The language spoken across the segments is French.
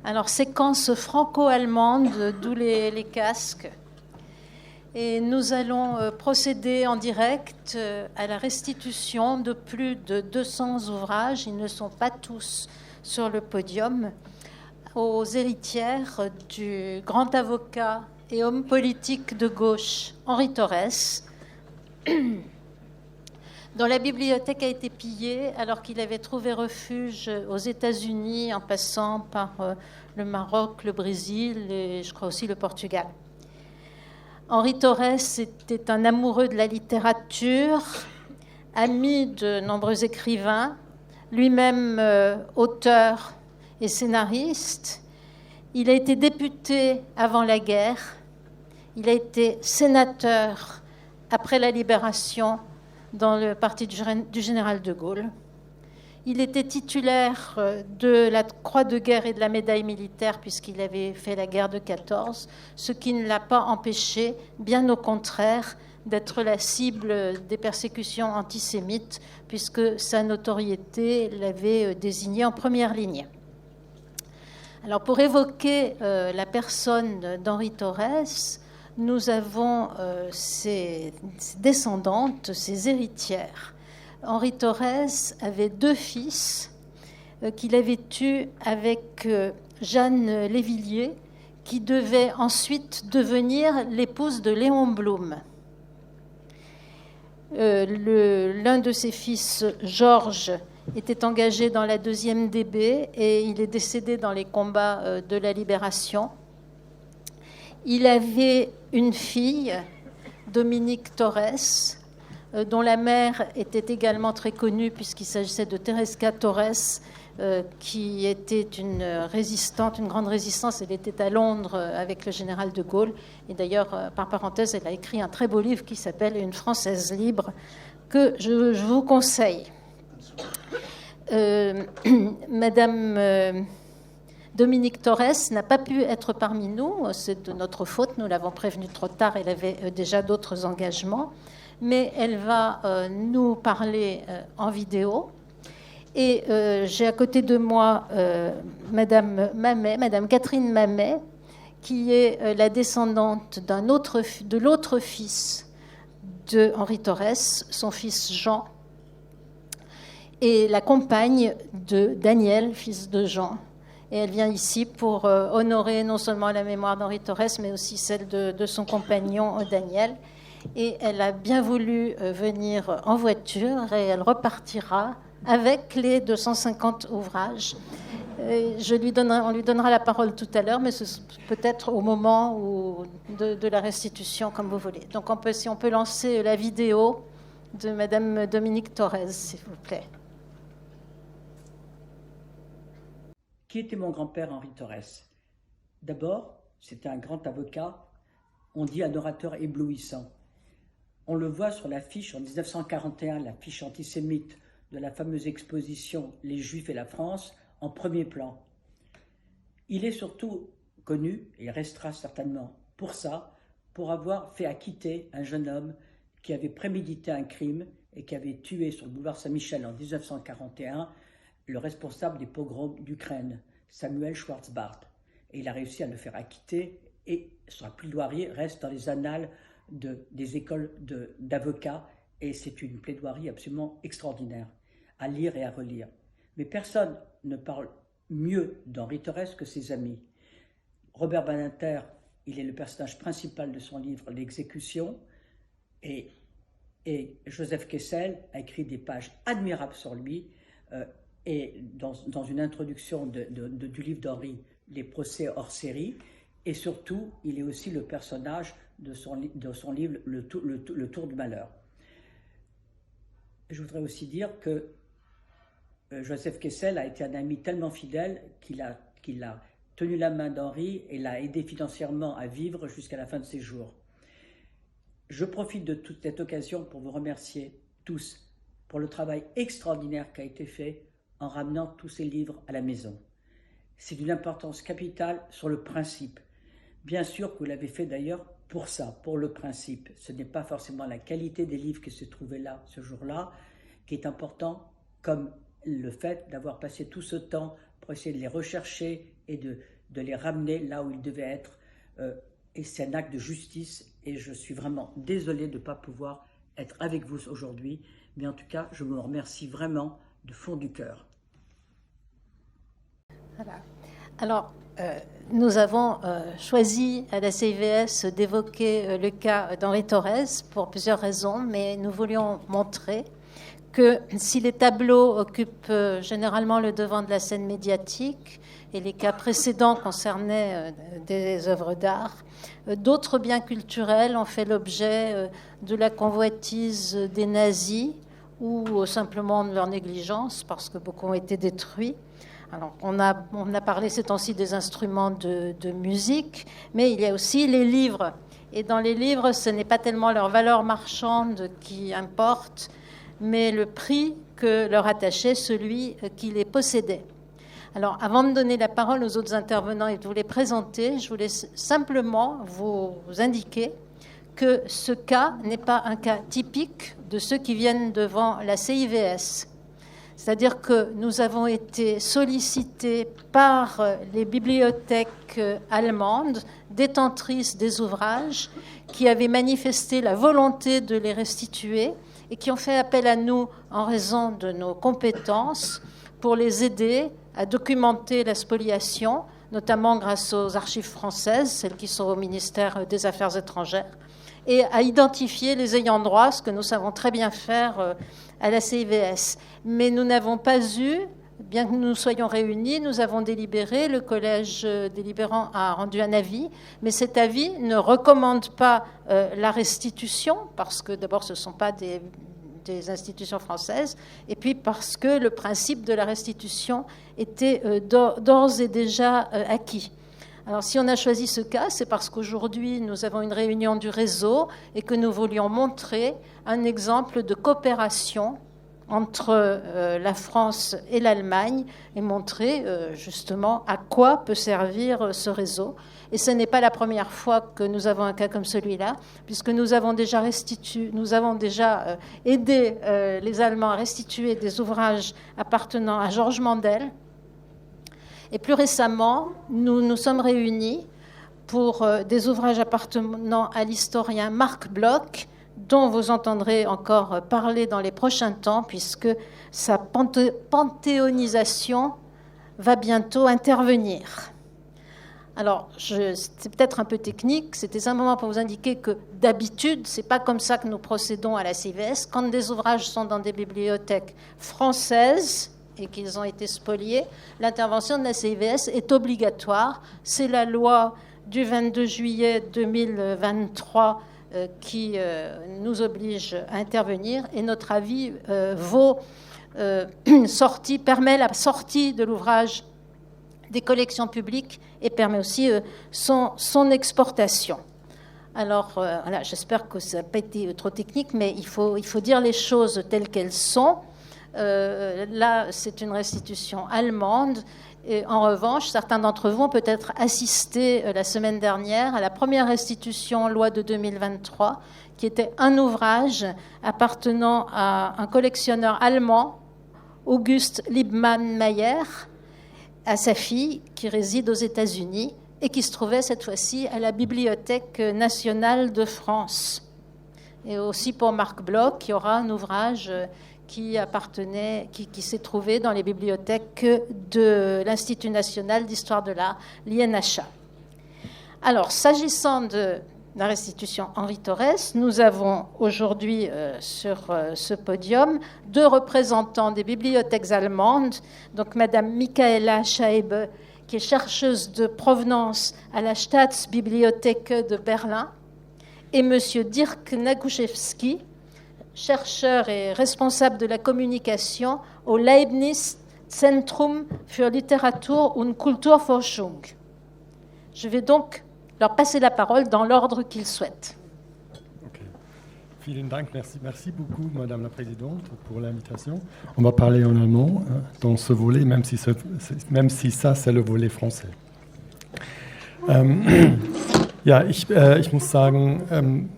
Alors, séquence franco-allemande, d'où les casques. Et nous allons procéder en direct à la restitution de plus de 200 ouvrages. Ils ne sont pas tous sur le podium. Aux héritières du grand avocat et homme politique de gauche Henri Torres, dont la bibliothèque a été pillée alors qu'il avait trouvé refuge aux États-Unis en passant par le Maroc, le Brésil et je crois aussi le Portugal. Henri Torres était un amoureux de la littérature, ami de nombreux écrivains, lui-même auteur et scénariste. Il a été député avant la guerre, il a été sénateur après la libération dans le parti du général de Gaulle. Il était titulaire de la Croix de guerre et de la médaille militaire puisqu'il avait fait la guerre de 14, ce qui ne l'a pas empêché, bien au contraire, d'être la cible des persécutions antisémites puisque sa notoriété l'avait désigné en première ligne. Alors pour évoquer la personne d'Henri Torres, nous avons ses descendantes, ses héritières. Henri Torres avait deux fils qu'il avait eus avec Jeanne Lévillier, qui devait ensuite devenir l'épouse de Léon Blum. L'un de ses fils, Georges, était engagé dans la 2e DB et il est décédé dans les combats de la Libération. Il avait une fille, Dominique Torres, dont la mère était également très connue puisqu'il s'agissait de Teresca Torres, qui était une résistante, une grande résistance. Elle était à Londres avec le général de Gaulle. Et d'ailleurs, par parenthèse, elle a écrit un très beau livre qui s'appelle « Une Française libre » que je vous conseille. Madame Dominique Torres n'a pas pu être parmi nous. C'est de notre faute. Nous l'avons prévenue trop tard. Elle avait déjà d'autres engagements. Mais elle va nous parler en vidéo. Et j'ai à côté de moi Madame Mamet, Madame Catherine Mamet, qui est la descendante de l'autre fils de Henri Torres, son fils Jean, et la compagne de Daniel, fils de Jean. Et elle vient ici pour honorer non seulement la mémoire d'Henri Torres, mais aussi celle de son compagnon Daniel. Et elle a bien voulu venir en voiture et elle repartira avec les 250 ouvrages. On lui donnera la parole tout à l'heure, mais peut-être au moment de la restitution, comme vous voulez. Donc si on peut lancer la vidéo de Madame Dominique Torres, s'il vous plaît. Qui était mon grand-père Henri Torres? D'abord, c'était un grand avocat, on dit un orateur éblouissant. On le voit sur l'affiche en 1941, l'affiche antisémite de la fameuse exposition « Les Juifs et la France » en premier plan. Il est surtout connu, et restera certainement pour ça, pour avoir fait acquitter un jeune homme qui avait prémédité un crime et qui avait tué sur le boulevard Saint-Michel en 1941 le responsable des pogroms d'Ukraine, Samuel Schwarzbart. Et il a réussi à le faire acquitter et son plaidoirie reste dans les annales des écoles d'avocats et c'est une plaidoirie absolument extraordinaire à lire et à relire. Mais personne ne parle mieux d'Henri Torres que ses amis. Robert Badinter, il est le personnage principal de son livre « L'exécution » et Joseph Kessel a écrit des pages admirables sur lui et dans une introduction du livre d'Henri, « Les procès hors série », et surtout, il est aussi le personnage de son livre « Le Tour du malheur ». Je voudrais aussi dire que Joseph Kessel a été un ami tellement fidèle qu'il a tenu la main d'Henri et l'a aidé financièrement à vivre jusqu'à la fin de ses jours. Je profite de toute cette occasion pour vous remercier tous pour le travail extraordinaire qui a été fait en ramenant tous ces livres à la maison. C'est d'une importance capitale sur le principe. Bien sûr que vous l'avez fait d'ailleurs pour ça, pour le principe. Ce n'est pas forcément la qualité des livres qui se trouvaient là, ce jour-là, qui est important, comme le fait d'avoir passé tout ce temps pour essayer de les rechercher et de les ramener là où ils devaient être. Et c'est un acte de justice et je suis vraiment désolée de ne pas pouvoir être avec vous aujourd'hui. Mais en tout cas, je vous remercie vraiment du fond du cœur. Voilà. Alors, nous avons choisi à la CIVS d'évoquer le cas d'Henri Torres pour plusieurs raisons, mais nous voulions montrer que si les tableaux occupent généralement le devant de la scène médiatique et les cas précédents concernaient des œuvres d'art, d'autres biens culturels ont fait l'objet de la convoitise des nazis ou simplement de leur négligence parce que beaucoup ont été détruits. Alors, on a parlé ces temps-ci des instruments de musique, mais il y a aussi les livres. Et dans les livres, ce n'est pas tellement leur valeur marchande qui importe, mais le prix que leur attachait celui qui les possédait. Alors, avant de donner la parole aux autres intervenants et de vous les présenter, je voulais simplement vous indiquer que ce cas n'est pas un cas typique de ceux qui viennent devant la CIVS. C'est-à-dire que nous avons été sollicités par les bibliothèques allemandes, détentrices des ouvrages, qui avaient manifesté la volonté de les restituer et qui ont fait appel à nous en raison de nos compétences pour les aider à documenter la spoliation, notamment grâce aux archives françaises, celles qui sont au ministère des Affaires étrangères, et à identifier les ayants droit, ce que nous savons très bien faire à la CIVS. Mais nous n'avons pas eu, bien que nous soyons réunis, nous avons délibéré, le collège délibérant a rendu un avis, mais cet avis ne recommande pas la restitution, parce que d'abord ce ne sont pas des institutions françaises, et puis parce que le principe de la restitution était d'ores et déjà acquis. Alors, si on a choisi ce cas, c'est parce qu'aujourd'hui, nous avons une réunion du réseau et que nous voulions montrer un exemple de coopération entre la France et l'Allemagne et montrer justement à quoi peut servir ce réseau. Et ce n'est pas la première fois que nous avons un cas comme celui-là, puisque nous avons déjà aidé les Allemands à restituer des ouvrages appartenant à Georges Mandel. Et plus récemment, nous nous sommes réunis pour des ouvrages appartenant à l'historien Marc Bloch, dont vous entendrez encore parler dans les prochains temps, puisque sa panthéonisation va bientôt intervenir. Alors, c'est peut-être un peu technique, c'était simplement pour vous indiquer que d'habitude, ce n'est pas comme ça que nous procédons à la CIVS. Quand des ouvrages sont dans des bibliothèques françaises, et qu'ils ont été spoliés, l'intervention de la CIVS est obligatoire. C'est la loi du 22 juillet 2023 qui nous oblige à intervenir et notre avis permet la sortie de l'ouvrage des collections publiques et permet aussi son exportation. Alors, voilà, j'espère que ça n'a pas été trop technique, mais il faut dire les choses telles qu'elles sont. Là, c'est une restitution allemande. Et en revanche, certains d'entre vous ont peut-être assisté la semaine dernière à la première restitution loi de 2023, qui était un ouvrage appartenant à un collectionneur allemand, August Liebmann-Meyer, à sa fille qui réside aux États-Unis et qui se trouvait cette fois-ci à la Bibliothèque nationale de France. Et aussi pour Marc Bloch, qui aura un ouvrage qui s'est trouvé dans les bibliothèques de l'Institut national d'histoire de l'art, l'INHA. Alors, s'agissant de la restitution Henri Torres, nous avons aujourd'hui sur ce podium 2 représentants des bibliothèques allemandes, donc Madame Michaela Scheibe, qui est chercheuse de provenance à la Staatsbibliothek de Berlin, et Monsieur Dirk Naguszewski, chercheur et responsable de la communication au Leibniz Zentrum für Literatur und Kulturforschung. Je vais donc leur passer la parole dans l'ordre qu'ils souhaitent. Okay. Vielen Dank, merci beaucoup, Madame la Présidente, pour l'invitation. On va parler en allemand dans ce volet, même si ça, c'est le volet français. Ja, ich muss sagen,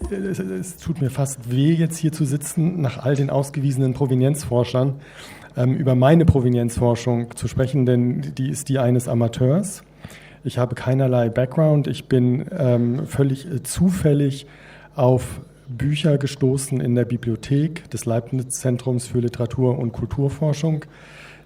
es tut mir fast weh, jetzt hier zu sitzen, nach all den ausgewiesenen Provenienzforschern, über meine Provenienzforschung zu sprechen, denn die ist die eines Amateurs. Ich habe keinerlei Background. Ich bin völlig zufällig auf Bücher gestoßen in der Bibliothek des Leibniz-Zentrums für Literatur- und Kulturforschung,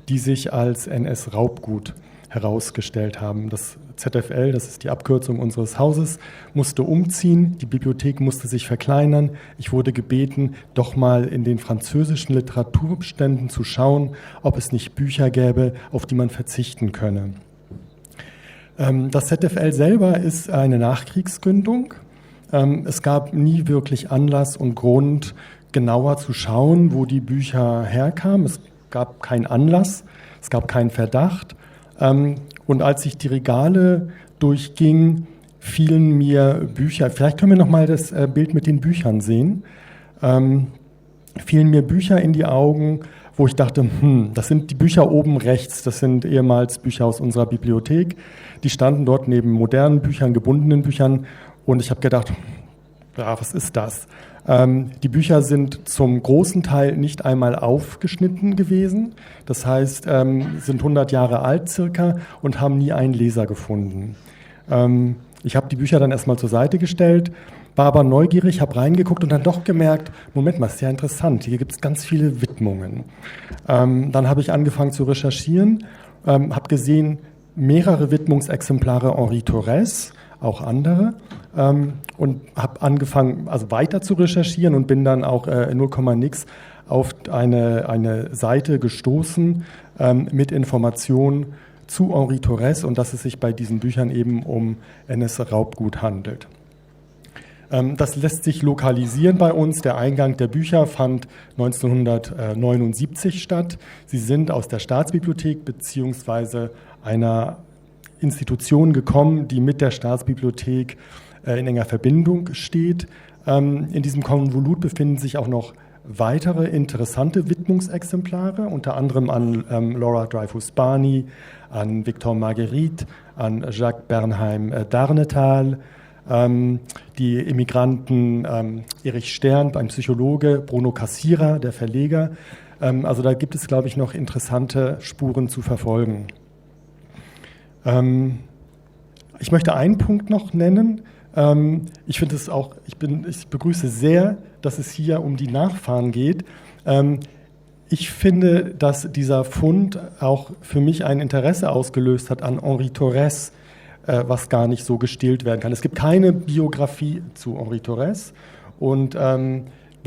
die sich als NS-Raubgut herausgestellt haben. Das ZFL, das ist die Abkürzung unseres Hauses, musste umziehen, die Bibliothek musste sich verkleinern. Ich wurde gebeten, doch mal in den französischen Literaturbeständen zu schauen, ob es nicht Bücher gäbe, auf die man verzichten könne. Das ZFL selber ist eine Nachkriegsgründung. Es gab nie wirklich Anlass und Grund, genauer zu schauen, wo die Bücher herkamen. Es gab keinen Anlass, es gab keinen Verdacht. Und als ich die Regale durchging, fielen mir Bücher, vielleicht können wir noch mal das Bild mit den Büchern sehen, fielen mir Bücher in die Augen, wo ich dachte, das sind die Bücher oben rechts, das sind ehemals Bücher aus unserer Bibliothek, die standen dort neben modernen Büchern, gebundenen Büchern und ich habe gedacht, ja, was ist das? Die Bücher sind zum großen Teil nicht einmal aufgeschnitten gewesen. Das heißt, sind 100 Jahre alt circa und haben nie einen Leser gefunden. Ich habe die Bücher dann erstmal zur Seite gestellt, war aber neugierig, habe reingeguckt und dann doch gemerkt, Moment mal, ist ja interessant, hier gibt es ganz viele Widmungen. Dann habe ich angefangen zu recherchieren, habe gesehen, mehrere Widmungsexemplare Henri Torres, auch andere, und habe angefangen, also weiter zu recherchieren und bin dann auch in 0,nix auf eine Seite gestoßen mit Informationen zu Henri Torres und dass es sich bei diesen Büchern eben um NS-Raubgut handelt. Das lässt sich lokalisieren bei uns. Der Eingang der Bücher fand 1979 statt. Sie sind aus der Staatsbibliothek bzw. einer Institution gekommen, die mit der Staatsbibliothek in enger Verbindung steht. In diesem Konvolut befinden sich auch noch weitere interessante Widmungsexemplare, unter anderem an Laura Dreyfus-Barney, an Victor Marguerite, an Jacques Bernheim Darnetal, die Emigranten Erich Stern, ein Psychologe, Bruno Cassira, der Verleger. Also da gibt es, glaube ich, noch interessante Spuren zu verfolgen. Ich möchte einen Punkt noch nennen. Ich finde es auch, ich begrüße sehr, dass es hier um die Nachfahren geht. Ich finde, dass dieser Fund auch für mich ein Interesse ausgelöst hat an Henri Torres, was gar nicht so gestillt werden kann. Es gibt keine Biografie zu Henri Torres und wenn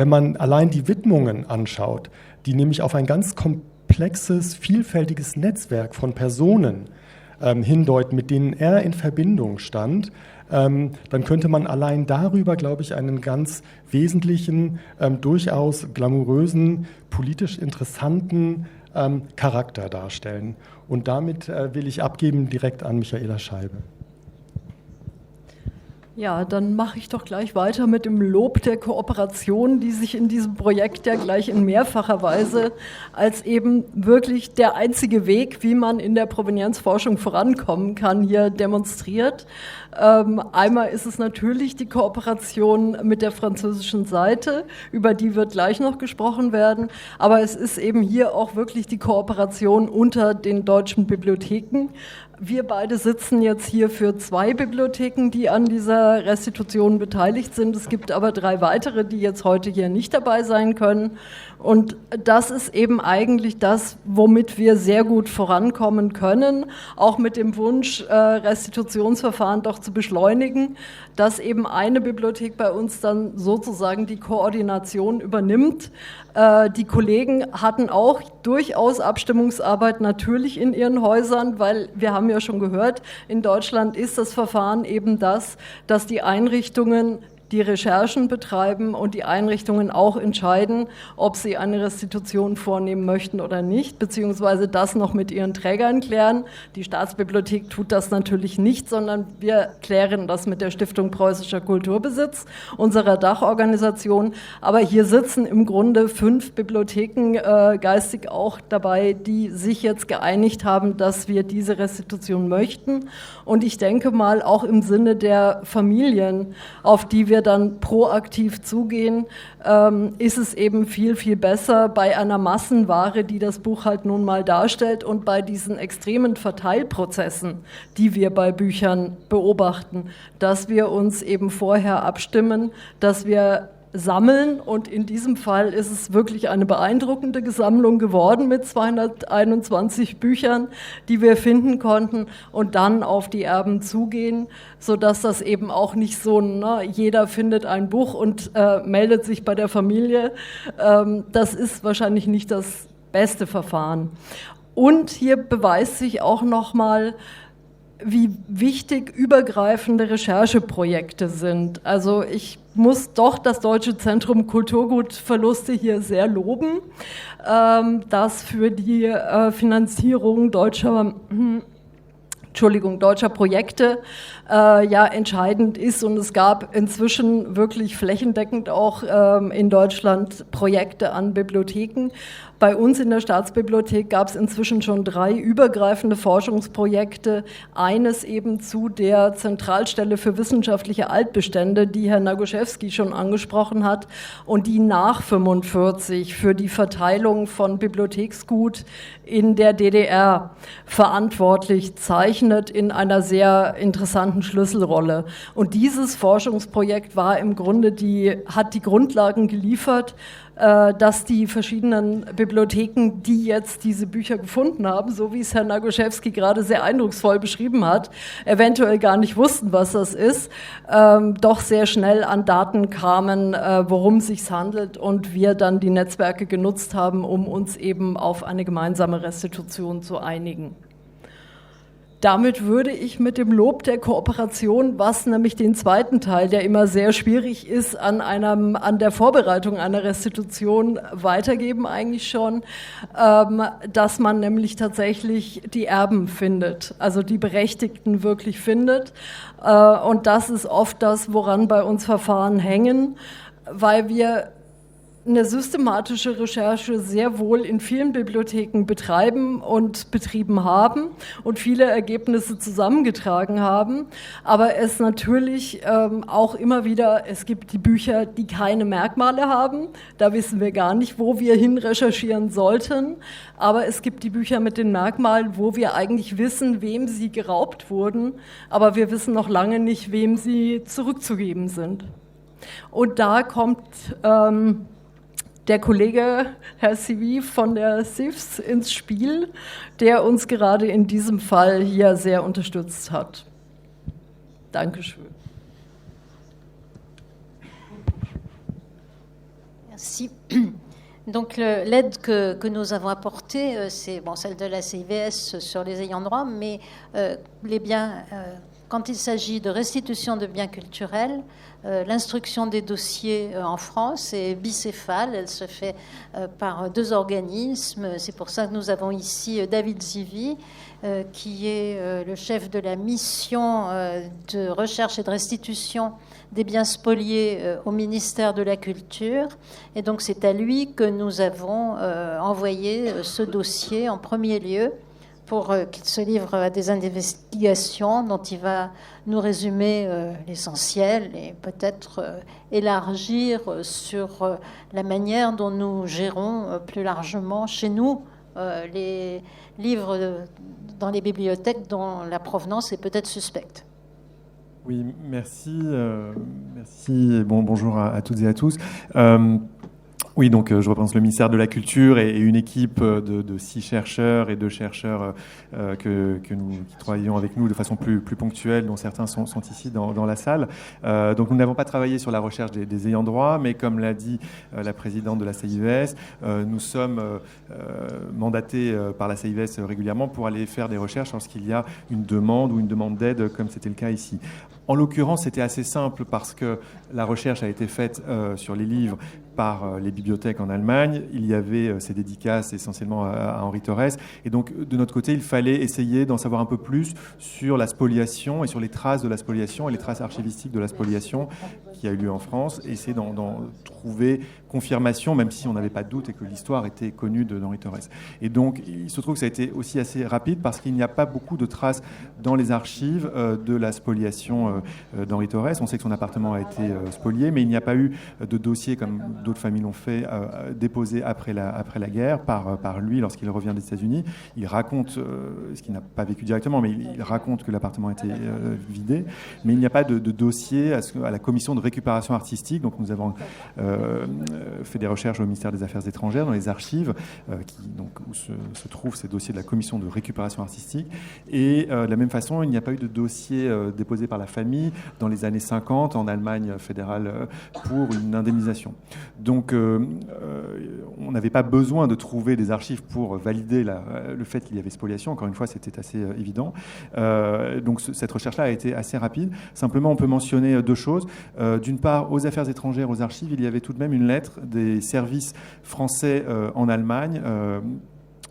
man allein die Widmungen anschaut, die nämlich auf ein ganz komplexes, vielfältiges Netzwerk von Personen hindeuten, mit denen er in Verbindung stand, dann könnte man allein darüber, glaube ich, einen ganz wesentlichen, durchaus glamourösen, politisch interessanten Charakter darstellen. Und damit will ich abgeben direkt an Michaela Scheibe. Ja, dann mache ich doch gleich weiter mit dem Lob der Kooperation, die sich in diesem Projekt ja gleich in mehrfacher Weise als eben wirklich der einzige Weg, wie man in der Provenienzforschung vorankommen kann, hier demonstriert. Einmal ist es natürlich die Kooperation mit der französischen Seite, über die wird gleich noch gesprochen werden, aber es ist eben hier auch wirklich die Kooperation unter den deutschen Bibliotheken. Wir beide sitzen jetzt hier für 2 Bibliotheken, die an dieser Restitution beteiligt sind. Es gibt aber 3 weitere, die jetzt heute hier nicht dabei sein können. Und das ist eben eigentlich das, womit wir sehr gut vorankommen können, auch mit dem Wunsch, Restitutionsverfahren doch zu beschleunigen, dass eben eine Bibliothek bei uns dann sozusagen die Koordination übernimmt. Die Kollegen hatten auch durchaus Abstimmungsarbeit natürlich in ihren Häusern, weil wir haben ja schon gehört, in Deutschland ist das Verfahren eben das, dass die Einrichtungen die Recherchen betreiben und die Einrichtungen auch entscheiden, ob sie eine Restitution vornehmen möchten oder nicht, beziehungsweise das noch mit ihren Trägern klären. Die Staatsbibliothek tut das natürlich nicht, sondern wir klären das mit der Stiftung Preußischer Kulturbesitz, unserer Dachorganisation. Aber hier sitzen im Grunde 5 Bibliotheken geistig auch dabei, die sich jetzt geeinigt haben, dass wir diese Restitution möchten. Und ich denke mal auch im Sinne der Familien, auf die wir wir dann proaktiv zugehen, ist es eben viel, viel besser bei einer Massenware, die das Buch halt nun mal darstellt und bei diesen extremen Verteilprozessen, die wir bei Büchern beobachten, dass wir uns eben vorher abstimmen, dass wir sammeln, und in diesem Fall ist es wirklich eine beeindruckende Sammlung geworden mit 221 Büchern, die wir finden konnten, und dann auf die Erben zugehen, sodass das eben auch nicht so, jeder findet ein Buch und meldet sich bei der Familie. Das ist wahrscheinlich nicht das beste Verfahren. Und hier beweist sich auch nochmal, wie wichtig übergreifende Rechercheprojekte sind. Also ich muss doch das Deutsche Zentrum Kulturgutverluste hier sehr loben, das für die Finanzierung deutscher Projekte entscheidend ist, und es gab inzwischen wirklich flächendeckend auch in Deutschland Projekte an Bibliotheken. Bei uns in der Staatsbibliothek gab es inzwischen schon 3 übergreifende Forschungsprojekte. Eines eben zu der Zentralstelle für wissenschaftliche Altbestände, die Herr Nagoszewski schon angesprochen hat, und die nach 1945 für die Verteilung von Bibliotheksgut in der DDR verantwortlich zeichnet, in einer sehr interessanten Schlüsselrolle. Und dieses Forschungsprojekt war im Grunde hat die Grundlagen geliefert, dass die verschiedenen Bibliotheken, die jetzt diese Bücher gefunden haben, so wie es Herr Nagoszewski gerade sehr eindrucksvoll beschrieben hat, eventuell gar nicht wussten, was das ist, doch sehr schnell an Daten kamen, worum es sich handelt, und wir dann die Netzwerke genutzt haben, um uns eben auf eine gemeinsame Restitution zu einigen. Damit würde ich mit dem Lob der Kooperation, was nämlich den zweiten Teil, der immer sehr schwierig ist, an der Vorbereitung einer Restitution weitergeben eigentlich schon, dass man nämlich tatsächlich die Erben findet, also die Berechtigten wirklich findet. Und das ist oft das, woran bei uns Verfahren hängen, weil wir eine systematische Recherche sehr wohl in vielen Bibliotheken betreiben und betrieben haben und viele Ergebnisse zusammengetragen haben, aber es natürlich auch immer wieder, es gibt die Bücher, die keine Merkmale haben, da wissen wir gar nicht, wo wir hin recherchieren sollten, aber es gibt die Bücher mit den Merkmalen, wo wir eigentlich wissen, wem sie geraubt wurden, aber wir wissen noch lange nicht, wem sie zurückzugeben sind. Und da kommt der Kollege Herr Sivi von der SIFS ins Spiel, der uns gerade in diesem Fall hier sehr unterstützt hat. Dankeschön. Merci. Donc l'aide que nous avons apportée, c'est celle de la CIVS sur les ayants droit, mais les biens, quand il s'agit de restitution de biens culturels, l'instruction des dossiers en France est bicéphale, elle se fait par 2 organismes. C'est pour ça que nous avons ici David Zivi, qui est le chef de la mission de recherche et de restitution des biens spoliés au ministère de la Culture. Et donc c'est à lui que nous avons envoyé ce dossier en premier lieu, pour qu'il se livre à des investigations dont il va nous résumer l'essentiel et peut-être élargir sur la manière dont nous gérons plus largement chez nous les livres dans les bibliothèques dont la provenance est peut-être suspecte. Oui, merci. Merci. Bonjour à toutes et à tous. Oui, donc je représente le ministère de la Culture et une équipe de 6 chercheurs et 2 chercheurs qui travaillons avec nous de façon plus ponctuelle, dont certains sont ici dans la salle. Donc nous n'avons pas travaillé sur la recherche des ayants droit, mais comme l'a dit la présidente de la CIVS, nous sommes mandatés par la CIVS régulièrement pour aller faire des recherches lorsqu'il y a une demande ou une demande d'aide, comme c'était le cas ici. En l'occurrence, c'était assez simple parce que la recherche a été faite sur les livres par les bibliothèques en Allemagne. Il y avait ces dédicaces essentiellement à Henri Torres. Et donc, de notre côté, il fallait essayer d'en savoir un peu plus sur la spoliation et sur les traces de la spoliation et les traces archivistiques de la spoliation qui a eu lieu en France, et essayer d'en trouver confirmation, même si on n'avait pas de doute et que l'histoire était connue d'Henri Torres. Et donc, il se trouve que ça a été aussi assez rapide parce qu'il n'y a pas beaucoup de traces dans les archives de la spoliation d'Henri Torres. On sait que son appartement a été spolié, mais il n'y a pas eu de dossier, comme d'autres familles l'ont fait, déposé après la guerre par lui lorsqu'il revient des États-Unis. Il raconte, ce qu'il n'a pas vécu directement, mais il raconte que l'appartement a été vidé, mais il n'y a pas de dossier à la commission de récupération artistique. Donc nous avons fait des recherches au ministère des Affaires étrangères, dans les archives, où se trouvent ces dossiers de la commission de récupération artistique. Et de la même façon, il n'y a pas eu de dossier déposé par la famille dans les années 50 en Allemagne fédérale pour une indemnisation. Donc on n'avait pas besoin de trouver des archives pour valider le fait qu'il y avait spoliation. Encore une fois, c'était assez évident. Donc cette recherche-là a été assez rapide. Simplement, on peut mentionner deux choses. D'une part, aux Affaires étrangères, aux archives, il y avait tout de même une lettre des services français en Allemagne,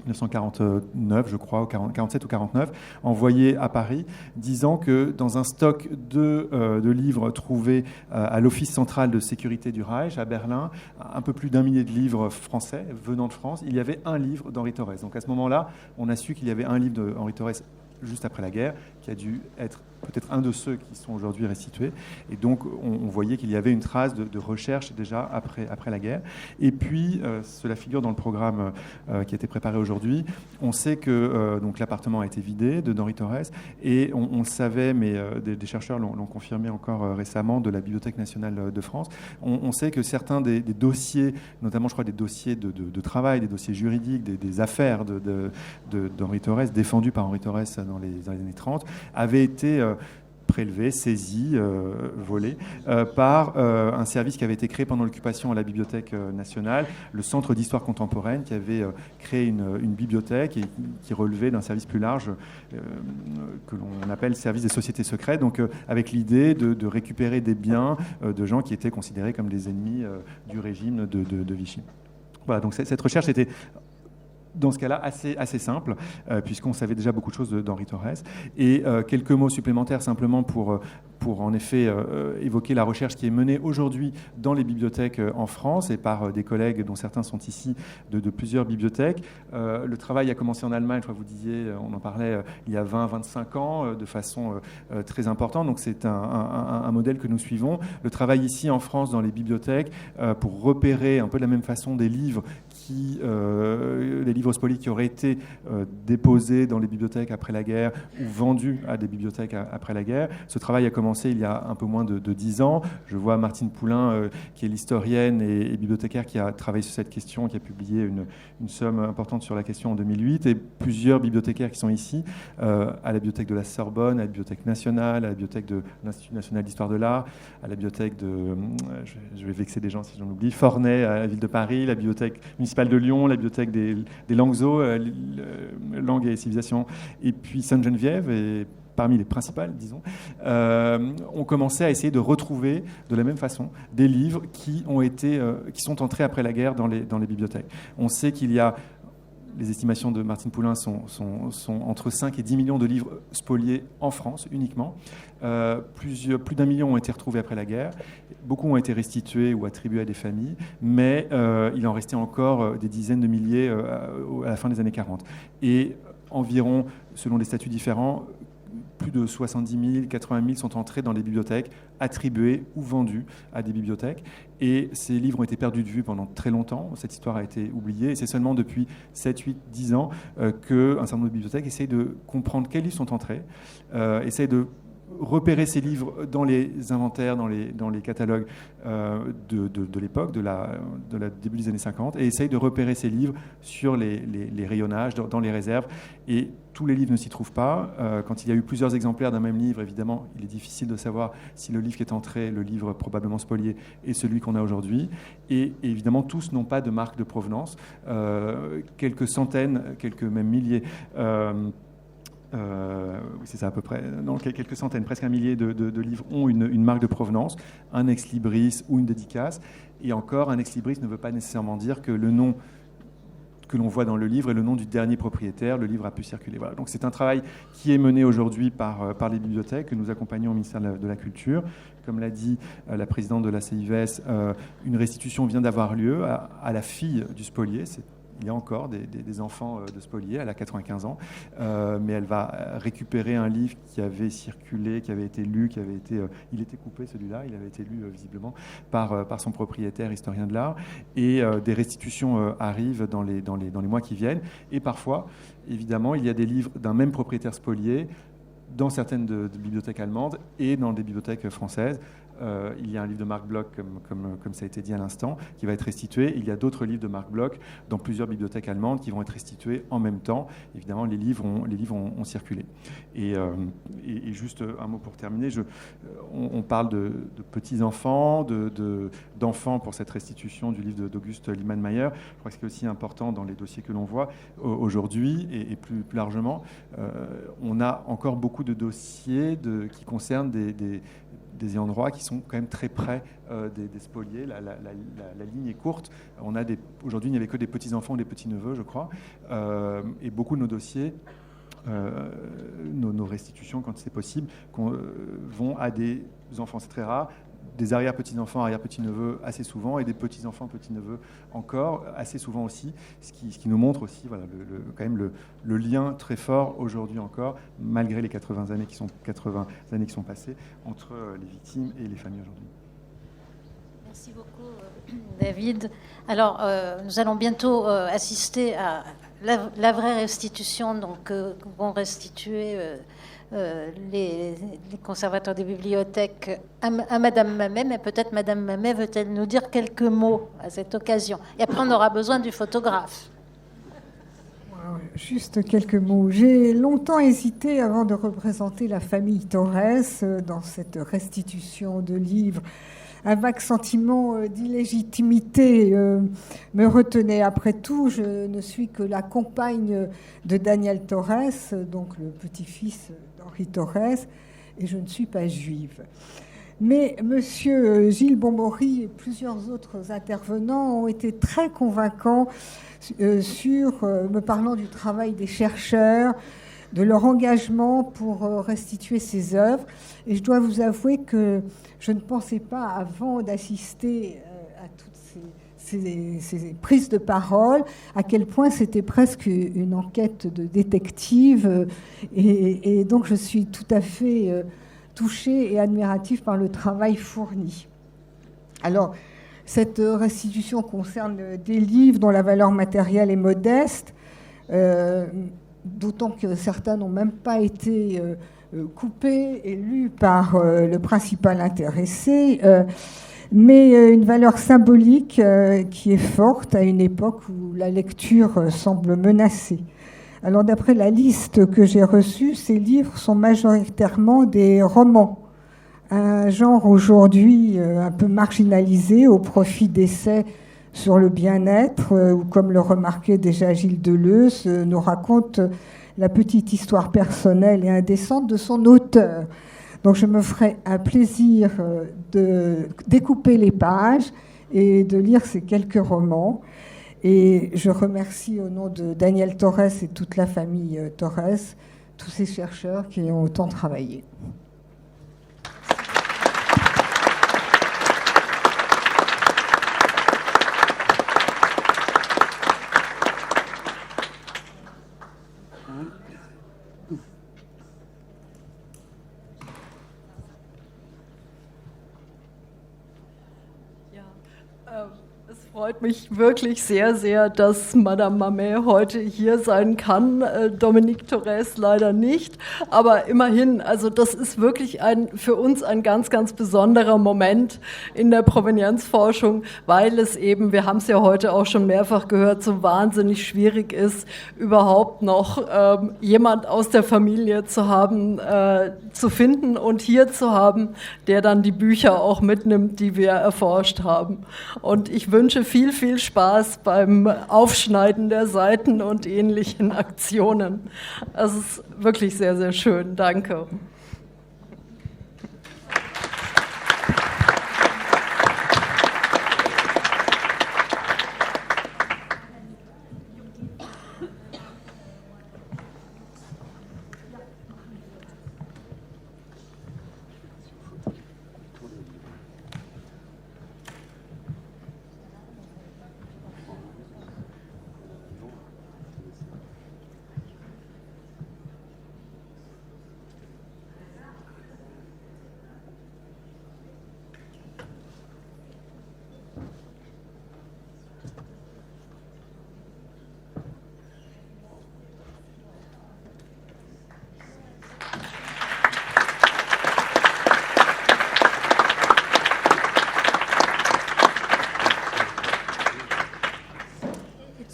1949, je crois, 47 ou 49, envoyé à Paris, disant que dans un stock de livres trouvés à l'Office central de sécurité du Reich, à Berlin, un peu plus d'1 millier de livres français venant de France, il y avait un livre d'Henri Torres. Donc à ce moment-là, on a su qu'il y avait un livre d'Henri Torres juste après la guerre, qui a dû être peut-être un de ceux qui sont aujourd'hui restitués. Et donc, on voyait qu'il y avait une trace de recherche déjà après la guerre. Et puis, cela figure dans le programme qui a été préparé aujourd'hui. On sait que donc, l'appartement a été vidé d'Henri Torres. Et on le savait, mais des chercheurs l'ont confirmé encore récemment, de la Bibliothèque nationale de France. On sait que certains des dossiers, notamment, je crois, des dossiers de travail, des dossiers juridiques, des affaires d'Henri Torres, défendus par Henri Torres dans les années 30, avaient été prélevés, saisis, volés par un service qui avait été créé pendant l'occupation à la Bibliothèque nationale, le Centre d'histoire contemporaine, qui avait créé une bibliothèque et qui relevait d'un service plus large que l'on appelle service des sociétés secrètes, donc avec l'idée de récupérer des biens de gens qui étaient considérés comme des ennemis du régime de Vichy. Voilà, donc cette recherche était dans ce cas-là assez simple, puisqu'on savait déjà beaucoup de choses d'Henri Torres. Et quelques mots supplémentaires simplement pour en effet évoquer la recherche qui est menée aujourd'hui dans les bibliothèques en France et par des collègues dont certains sont ici de plusieurs bibliothèques. Le travail a commencé en Allemagne, je crois que vous disiez, on en parlait il y a 20-25 ans de façon très importante, donc c'est un modèle que nous suivons. Le travail ici en France dans les bibliothèques pour repérer un peu de la même façon des livres les livres spoliés qui auraient été déposés dans les bibliothèques après la guerre ou vendus à des bibliothèques après la guerre. Ce travail a commencé il y a un peu moins de 10 ans. Je vois Martine Poulain, qui est l'historienne et bibliothécaire, qui a travaillé sur cette question, qui a publié une somme importante sur la question en 2008, et plusieurs bibliothécaires qui sont ici, à la bibliothèque de la Sorbonne, à la bibliothèque nationale, à la bibliothèque de l'Institut national d'histoire de l'art, à la bibliothèque je vais vexer des gens si j'en oublie, Forney, à la ville de Paris, la bibliothèque municipale de Lyon, la bibliothèque des Languedoc, Langues et Civilisations, et puis Sainte-Geneviève, et parmi les principales, disons, ont commencé à essayer de retrouver de la même façon des livres qui sont entrés après la guerre dans les bibliothèques. On sait qu'il y a, les estimations de Martine Poulain sont entre 5 et 10 millions de livres spoliés en France uniquement. Plus d'1 million ont été retrouvés après la guerre. Beaucoup ont été restitués ou attribués à des familles, mais il en restait encore des dizaines de milliers à la fin des années 40. Et environ, selon des statuts différents, plus de 70 000, 80 000 sont entrés dans les bibliothèques, attribués ou vendus à des bibliothèques. Et ces livres ont été perdus de vue pendant très longtemps. Cette histoire a été oubliée. Et c'est seulement depuis 7, 8, 10 ans qu'un certain nombre de bibliothèques essayent de comprendre quels livres sont entrés, essayent de repérer ces livres dans les inventaires, dans les catalogues de l'époque, de la début des années 50, et essayent de repérer ces livres sur les rayonnages, dans les réserves. Et tous les livres ne s'y trouvent pas. Quand il y a eu plusieurs exemplaires d'un même livre, évidemment, il est difficile de savoir si le livre qui est entré, le livre probablement spolié, est celui qu'on a aujourd'hui. Et évidemment, tous n'ont pas de marque de provenance. Quelques centaines, quelques même milliers... oui, c'est ça à peu près. Donc, quelques centaines, presque 1 millier de livres ont une marque de provenance, un ex-libris ou une dédicace. Et encore, un ex-libris ne veut pas nécessairement dire que le nom que l'on voit dans le livre et le nom du dernier propriétaire. Le livre a pu circuler. Voilà. Donc c'est un travail qui est mené aujourd'hui par les bibliothèques, que nous accompagnons au ministère de la Culture. Comme l'a dit la présidente de la CIVS, une restitution vient d'avoir lieu à la fille du spolié. Il y a encore des enfants de spoliés, elle a 95 ans, mais elle va récupérer un livre qui avait circulé, qui avait été lu, il était coupé celui-là, il avait été lu visiblement par son propriétaire, historien de l'art, et des restitutions arrivent dans les mois qui viennent, et parfois, évidemment, il y a des livres d'un même propriétaire spolié dans certaines de bibliothèques allemandes et dans des bibliothèques françaises. Il y a un livre de Marc Bloch, comme ça a été dit à l'instant, qui va être restitué. Il y a d'autres livres de Marc Bloch dans plusieurs bibliothèques allemandes qui vont être restitués en même temps. Évidemment, les livres ont circulé. Et juste un mot pour terminer, on parle de petits-enfants, d'enfants pour cette restitution du livre d'Auguste Limann-Mayer. Je crois que ce qui est aussi important dans les dossiers que l'on voit aujourd'hui, et plus largement, on a encore beaucoup de dossiers qui concernent des ayants droit qui sont quand même très près des spoliés. La ligne est courte. Aujourd'hui, il n'y avait que des petits-enfants ou des petits-neveux, je crois. Et beaucoup de nos dossiers, nos restitutions, quand c'est possible, vont à des enfants, c'est très rare, des arrière-petits-enfants, arrière-petits-neveux assez souvent, et des petits-enfants, petits-neveux encore assez souvent aussi, ce qui nous montre aussi voilà, quand même le lien très fort aujourd'hui encore, malgré les 80 années qui sont passées, entre les victimes et les familles aujourd'hui. Merci beaucoup, David. Alors, nous allons bientôt assister à la vraie restitution, donc vont restituer les conservateurs des bibliothèques à Madame Mamet, mais peut-être Madame Mamet veut-elle nous dire quelques mots à cette occasion. Et après, on aura besoin du photographe. Juste quelques mots. J'ai longtemps hésité avant de représenter la famille Torres dans cette restitution de livres. Un vague sentiment d'illégitimité me retenait. Après tout, je ne suis que la compagne de Daniel Torres, donc le petit-fils d'Henri Torres, et je ne suis pas juive. Mais monsieur Gilles Bonmory et plusieurs autres intervenants ont été très convaincants me parlant du travail des chercheurs, de leur engagement pour restituer ces œuvres. Et je dois vous avouer que je ne pensais pas, avant d'assister à toutes ces prises de parole, à quel point c'était presque une enquête de détective. Et donc je suis tout à fait touchée et admirative par le travail fourni. Alors, cette restitution concerne des livres dont la valeur matérielle est modeste, d'autant que certains n'ont même pas été coupés et lus par le principal intéressé, mais une valeur symbolique qui est forte à une époque où la lecture semble menacée. Alors, d'après la liste que j'ai reçue, ces livres sont majoritairement des romans, un genre aujourd'hui un peu marginalisé au profit d'essais sur le bien-être, ou comme le remarquait déjà Gilles Deleuze, nous raconte la petite histoire personnelle et indécente de son auteur. Donc je me ferai un plaisir de découper les pages et de lire ces quelques romans. Et je remercie au nom de Daniel Torres et toute la famille Torres, tous ces chercheurs qui ont autant travaillé. Es freut mich wirklich sehr, sehr, dass Madame Mamet heute hier sein kann. Dominique Torres leider nicht, aber immerhin, also das ist wirklich für uns ein ganz, ganz besonderer Moment in der Provenienzforschung, weil es eben, wir haben es ja heute auch schon mehrfach gehört, so wahnsinnig schwierig ist, überhaupt noch jemand aus der Familie zu haben, zu finden und hier zu haben, der dann die Bücher auch mitnimmt, die wir erforscht haben. Und ich wünsche viel, viel Spaß beim Aufschneiden der Seiten und ähnlichen Aktionen. Es ist wirklich sehr, sehr schön. Danke.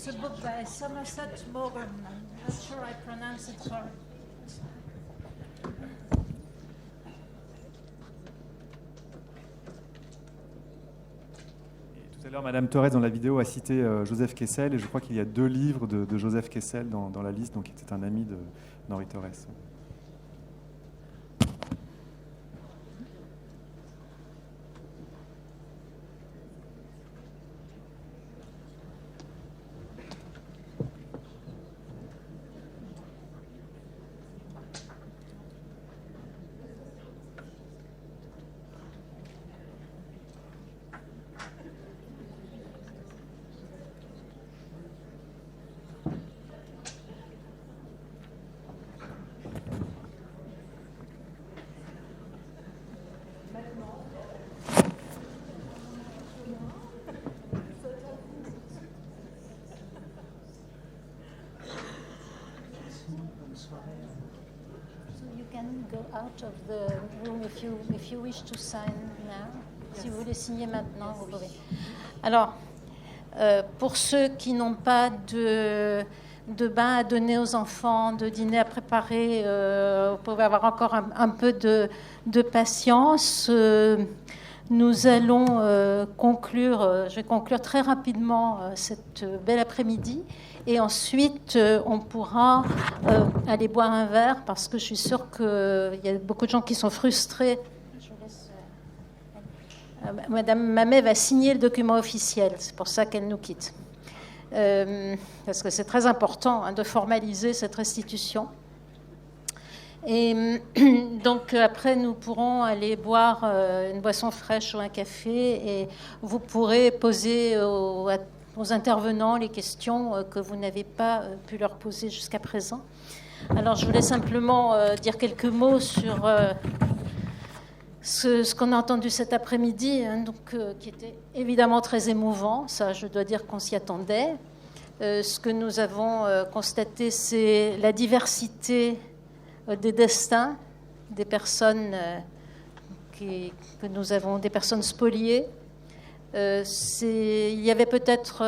It's a book by Somerset Maugham. I'm not sure I pronounce it correctly. Tout à l'heure, Madame Thorez, dans la vidéo, a cité Joseph Kessel, et je crois qu'il y a 2 livres de Joseph Kessel dans la liste, donc c'était un ami d'Henri Thorez. Go out of the room if you wish to sign now. Si vous voulez signer maintenant, vous pouvez. Alors, pour ceux qui n'ont pas de bain à donner aux enfants, de dîner à préparer, vous pouvez avoir encore un peu de patience. Nous allons conclure, je vais conclure très rapidement cette belle après-midi. Et ensuite, on pourra aller boire un verre parce que je suis sûre qu'il y a beaucoup de gens qui sont frustrés. Je laisse, Madame Mamet va signer le document officiel, c'est pour ça qu'elle nous quitte. Parce que c'est très important de formaliser cette restitution. Et donc après, nous pourrons aller boire une boisson fraîche ou un café et vous pourrez poser aux intervenants les questions que vous n'avez pas pu leur poser jusqu'à présent. Alors, je voulais simplement dire quelques mots sur ce qu'on a entendu cet après-midi, qui était évidemment très émouvant. Ça, je dois dire qu'on s'y attendait. Ce que nous avons constaté, c'est la diversité des destins des personnes que nous avons, des personnes spoliées. Il y avait peut-être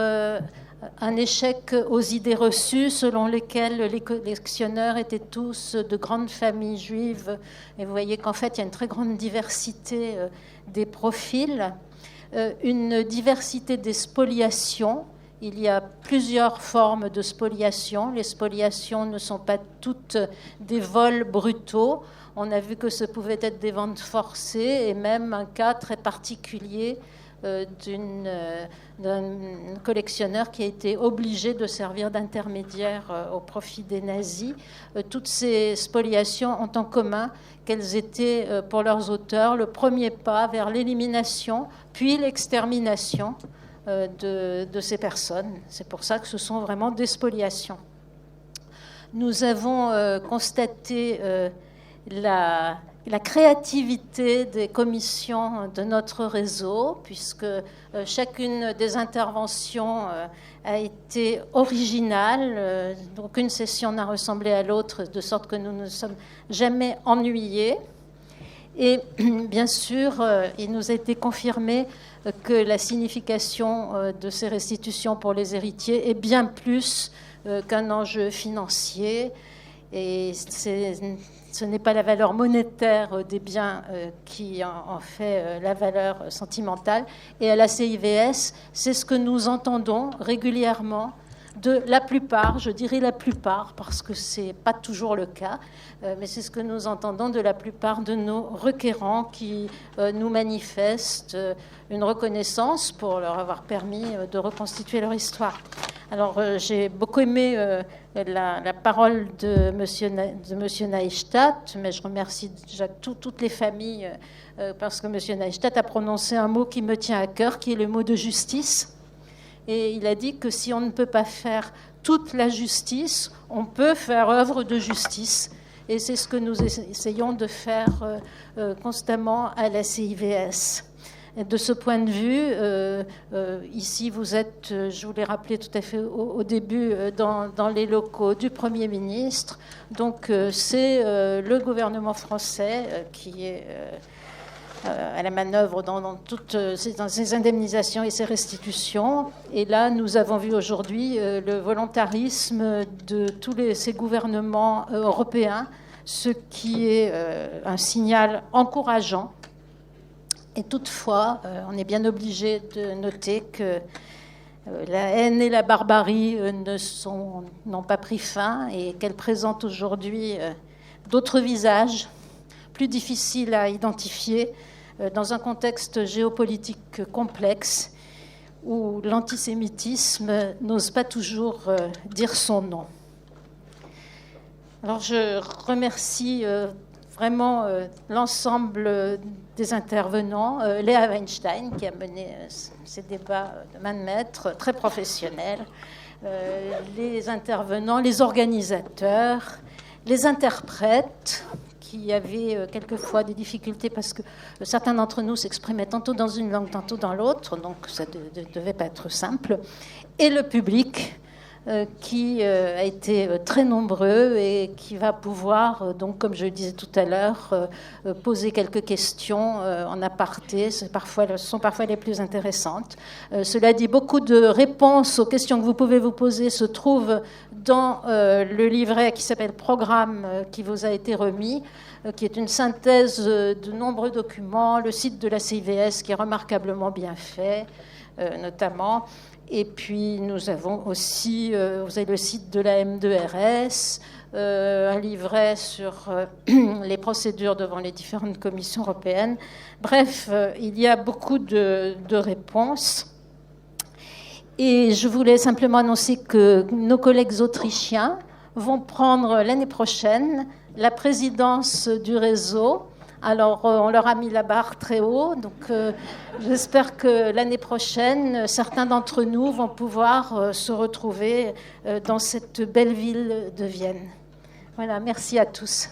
un échec aux idées reçues selon lesquelles les collectionneurs étaient tous de grandes familles juives. Et vous voyez qu'en fait, il y a une très grande diversité des profils, une diversité des spoliations. Il y a plusieurs formes de spoliation. Les spoliations ne sont pas toutes des vols brutaux. On a vu que ce pouvait être des ventes forcées et même un cas très particulier d'un collectionneur qui a été obligé de servir d'intermédiaire au profit des nazis. Toutes ces spoliations ont en commun qu'elles étaient pour leurs auteurs le premier pas vers l'élimination puis l'extermination de ces personnes. C'est pour ça que ce sont vraiment des spoliations. Nous avons constaté la créativité des commissions de notre réseau, puisque chacune des interventions a été originale. Aucune session n'a ressemblé à l'autre, de sorte que nous ne nous sommes jamais ennuyés. Et bien sûr, il nous a été confirmé que la signification de ces restitutions pour les héritiers est bien plus qu'un enjeu financier. Et ce n'est pas la valeur monétaire des biens qui en fait la valeur sentimentale. Et à la CIVS, c'est ce que nous entendons régulièrement de la plupart, je dirais la plupart, parce que ce n'est pas toujours le cas, mais c'est ce que nous entendons de la plupart de nos requérants qui nous manifestent une reconnaissance pour leur avoir permis de reconstituer leur histoire. Alors, j'ai beaucoup aimé la parole de monsieur Neistat, mais je remercie déjà toutes les familles parce que monsieur Neistat a prononcé un mot qui me tient à cœur, qui est le mot de justice. Et il a dit que si on ne peut pas faire toute la justice, on peut faire œuvre de justice. Et c'est ce que nous essayons de faire constamment à la CIVS. Et de ce point de vue, ici, vous êtes, je vous l'ai rappelé tout à fait au début, dans les locaux du Premier ministre. Donc, c'est le gouvernement français qui est à la manœuvre dans toutes ces indemnisations et ces restitutions. Et là, nous avons vu aujourd'hui le volontarisme de tous ces gouvernements européens, ce qui est un signal encourageant. Et toutefois, on est bien obligé de noter que la haine et la barbarie n'ont pas pris fin et qu'elles présentent aujourd'hui d'autres visages plus difficiles à identifier dans un contexte géopolitique complexe où l'antisémitisme n'ose pas toujours dire son nom. Alors je remercie vraiment l'ensemble des intervenants, Léa Weinstein qui a mené ces débats de main de maître, très professionnels, les intervenants, les organisateurs, les interprètes qui avaient quelquefois des difficultés parce que certains d'entre nous s'exprimaient tantôt dans une langue, tantôt dans l'autre, donc ça ne devait pas être simple, et le public qui a été très nombreux et qui va pouvoir, donc, comme je le disais tout à l'heure, poser quelques questions en aparté. Ce sont parfois les plus intéressantes. Cela dit, beaucoup de réponses aux questions que vous pouvez vous poser se trouvent dans le livret qui s'appelle « Programme » qui vous a été remis, qui est une synthèse de nombreux documents, le site de la CIVS qui est remarquablement bien fait, notamment. Et puis, nous avons aussi, vous avez le site de la M2RS, un livret sur les procédures devant les différentes commissions européennes. Bref, il y a beaucoup de réponses. Et je voulais simplement annoncer que nos collègues autrichiens vont prendre l'année prochaine la présidence du réseau. Alors, on leur a mis la barre très haut, donc j'espère que l'année prochaine, certains d'entre nous vont pouvoir se retrouver dans cette belle ville de Vienne. Voilà, merci à tous.